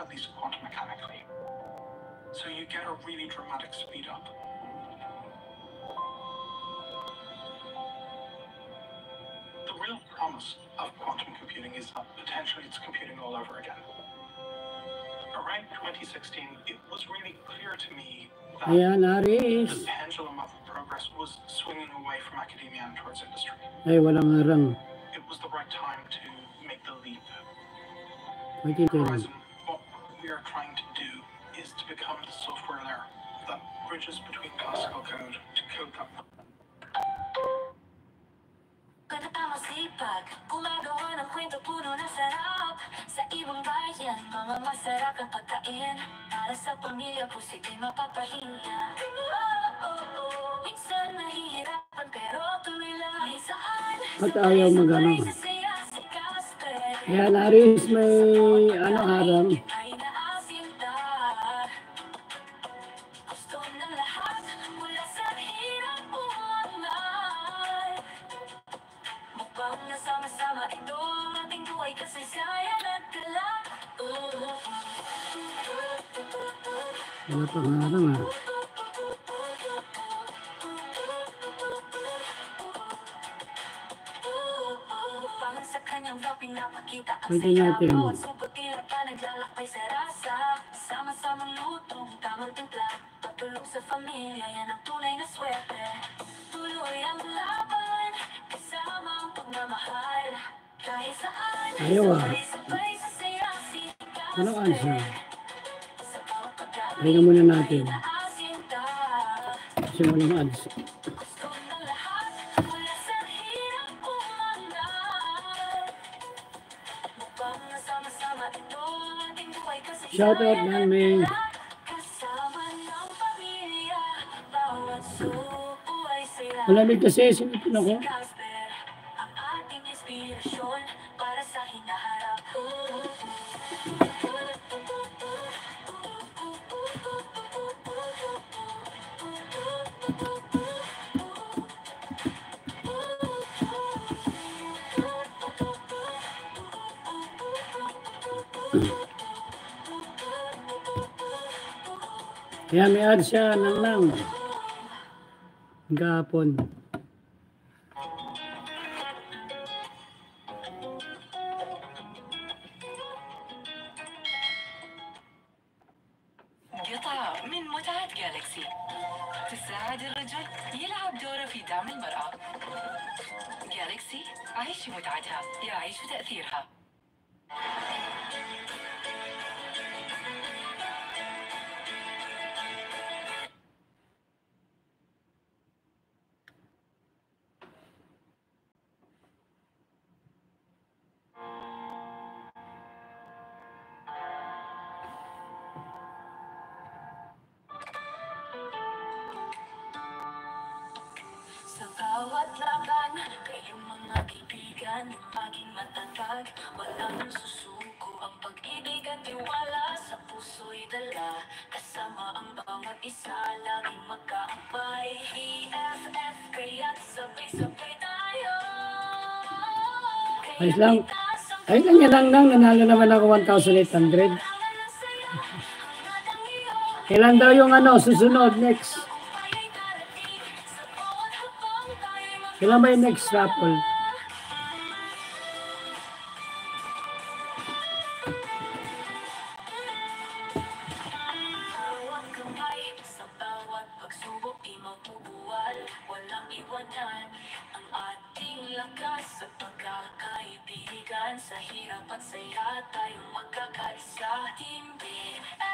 at least quantum mechanically. So you get a really dramatic speed up. The real promise of quantum computing is that potentially it's computing all over again. Around 2016, it was really clear to me that the pendulum of progress was swinging away from academia and towards industry. It was the right time to make the leap. Horizon, what we are trying to do is to become the software layer that bridges between classical code to code that. Masipag, gumagawa ng kwento puno na sarap. Sa ibang bayan, mga masarap ang pagkain. Para sa pamilya, pusiti mapapahinga. Minsan nahihirapan pero tuloy lang. Saan? At ayaw magano. Yan, Aris, may haram. Wala pa harang Pwede natin. Sama-samang lutong, tamang timpla, patulog sa pamilya, yan ang tunay na swerte. Tuloy ang laban, kasama ang pagmamahal. Kahit saan, sabay-sabay sa saya, sikas. Ano answer? Tingnan muna natin. Kasi walang ads. Shout out namin. Malamig kasi, sinipin ako. Kaya may add siya nang gapon. قطعة من متعة جالكسي تساعد الرجل يلعب دوره في دعم المرأة. جالكسي عيش متعتها يعيش تأثيرها. Bawat laban, kayong mga kaibigan, maging matatag. Walang susuko, ang pag-ibig at tiwala sa puso'y dala. Kasama ang bawat isa, laging magkaabay. EFF, kaya't sabay-sabay tayo. Ayos lang. Ayos lang yan lang. Nanalo naman ako 1,800. Kailan daw yung susunod, next? Kailan ba yung next raffle? Sa bawat pagsubok di mabubuwal, walang iwanan ang ating lakas at pagkakaibigan. Sa hirap at saya tayong magkakaisa. Team BFF.